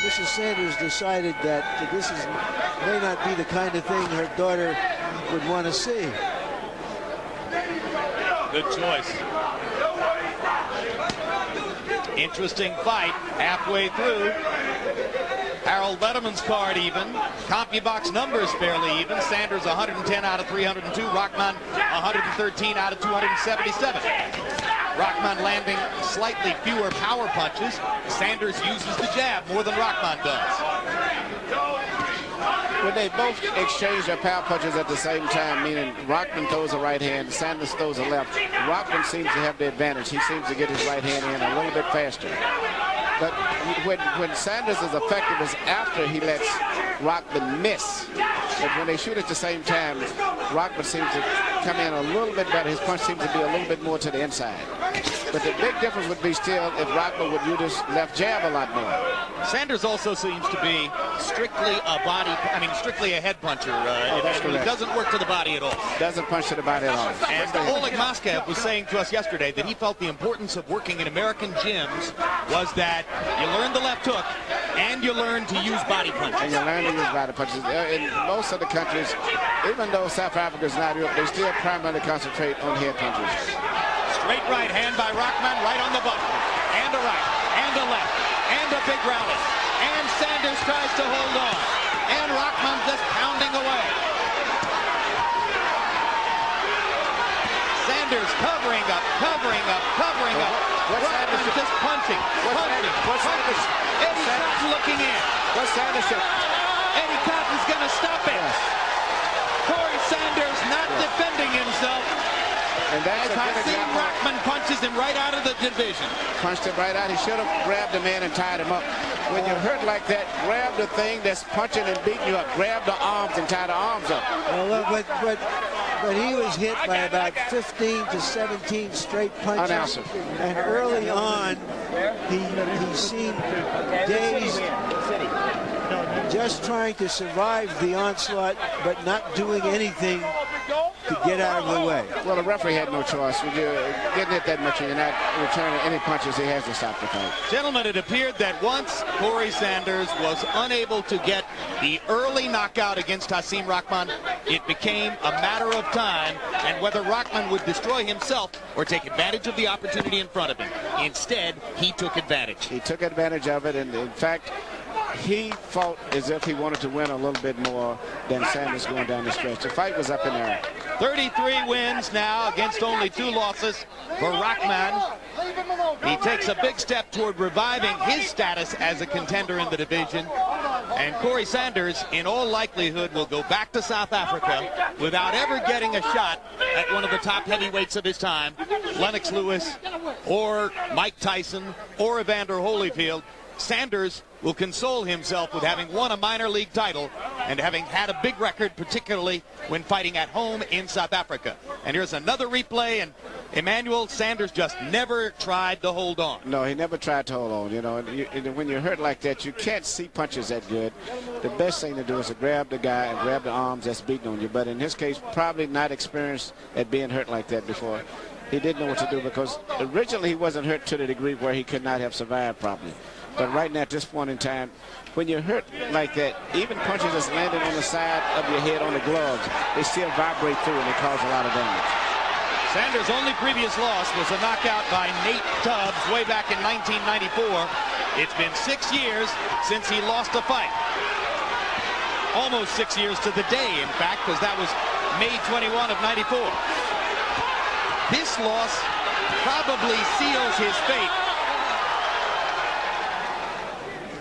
Mrs. Sanders decided that this may not be the kind of thing her daughter would want to see. Good choice. Interesting fight halfway through. Harold Letterman's card even. CompuBox numbers fairly even. Sanders 110 out of 302. Rahman 113 out of 277. Rahman landing slightly fewer power punches. Sanders uses the jab more than Rahman does. When they both exchange their power punches at the same time, meaning Rahman throws a right hand, Sanders throws a left, Rahman seems to have the advantage. He seems to get his right hand in a little bit faster. But when Sanders is effective is after he lets Rahman miss. But when they shoot at the same time, Rahman seems to come in a little bit better. His punch seems to be a little bit more to the inside. But the big difference would be still if Rahman would use his left jab a lot more. Sanders also seems to be strictly strictly a head puncher. He doesn't work to the body at all. Doesn't punch to the body at all. And Oleg Moskev was saying to us yesterday that he felt the importance of working in American gyms was that you learn the left hook and you learn to use body punches. And you learn to use body punches. In most of the countries, even though South Africa is not Europe, they still primarily concentrate on head punches. Straight right hand by Rahman, right on the button. And a right, and a left, and a big rally. And Sanders tries to hold on. And Rahman just pounding away. Sanders covering up, covering up, covering up. Rahman just punching, punching. Eddie Cotton looking in. What's Sanders? Eddie Cotton's going to stop it. Corrie Sanders not defending himself. And that's Hasim Rahman punches him right out of the division. Punched him right out. He should have grabbed the man and tied him up. When you're hurt like that, grab the thing that's punching and beating you up. Grab the arms and tie the arms up. Well, but he was hit by about 15 to 17 straight punches. And early on, he seemed dazed, just trying to survive the onslaught, but not doing anything to get out of the way. Well, the referee had no choice. When you're getting hit that much and you're not returning any punches, he has to stop the fight. Gentlemen, it appeared that once Corrie Sanders was unable to get the early knockout against Hasim Rahman, it became a matter of time and whether Rahman would destroy himself or take advantage of the opportunity in front of him. Instead, he took advantage. He took advantage of it, and in fact, he fought as if he wanted to win a little bit more than Sanders going down the stretch. The fight was up in there. 33 wins now against only 2 losses for Rahman. He takes a big step toward reviving his status as a contender in the division. And Corrie Sanders, in all likelihood, will go back to South Africa without ever getting a shot at one of the top heavyweights of his time, Lennox Lewis or Mike Tyson or Evander Holyfield. Sanders will console himself with having won a minor league title and having had a big record, particularly when fighting at home in South Africa. And here's another replay, and Emmanuel, Sanders just never tried to hold on. No, he never tried to hold on. You know, and when you're hurt like that, you can't see punches that good. The best thing to do is to grab the guy and grab the arms that's beating on you. But in his case, probably not experienced at being hurt like that before. He didn't know what to do because originally he wasn't hurt to the degree where he could not have survived properly. But right now, at this point in time, when you're hurt like that, even punches that's landed on the side of your head on the gloves, they still vibrate through and they cause a lot of damage. Sanders' only previous loss was a knockout by Nate Tubbs way back in 1994. It's been 6 years since he lost a fight. Almost 6 years to the day, in fact, because that was May 21 of 94. This loss probably seals his fate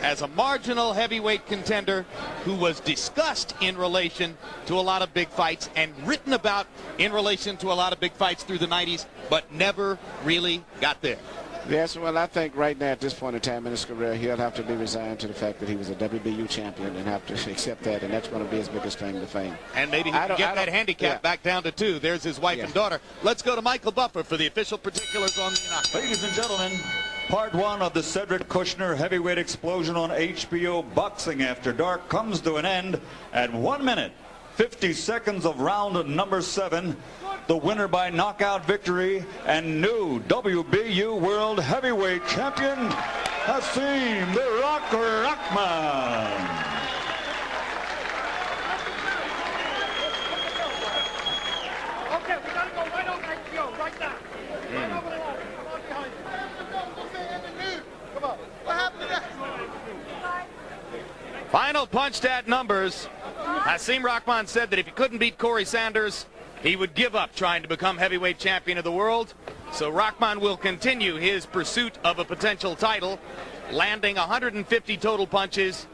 as a marginal heavyweight contender who was discussed in relation to a lot of big fights and written about in relation to a lot of big fights through the 90s, but never really got there. Yes, well, I think right now at this point in time in his career, he'll have to be resigned to the fact that he was a WBU champion and have to accept that, and that's going to be his biggest claim to fame. And maybe he can get that handicap back down to 2. There's his wife and daughter. Let's go to Michael Buffer for the official particulars on the knockout. Ladies and gentlemen, Part 1 of the Cedric Kushner heavyweight explosion on HBO Boxing After Dark comes to an end at 1 minute, 50 seconds of round number 7. The winner by knockout victory and new WBU World Heavyweight Champion, Hasim The Rock Rahman. Okay, we gotta go right over HBO, right now. Right over the line. Come on behind you. Come on. What happened to that? Final punch stat numbers. Hasim Rahman said that if he couldn't beat Corrie Sanders, he would give up trying to become heavyweight champion of the world. So Rahman will continue his pursuit of a potential title, landing 150 total punches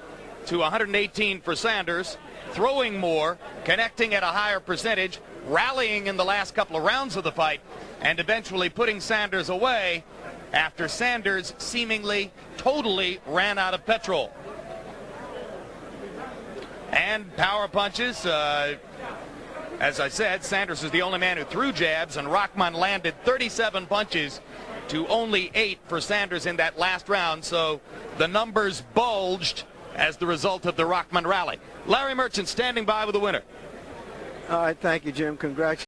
to 118 for Sanders, throwing more, connecting at a higher percentage, rallying in the last couple of rounds of the fight, and eventually putting Sanders away after Sanders seemingly totally ran out of petrol. And power punches, as I said, Sanders is the only man who threw jabs, and Rahman landed 37 punches to only 8 for Sanders in that last round. So the numbers bulged as the result of the Rahman rally. Larry Merchant standing by with the winner. All right, thank you, Jim. Congratulations.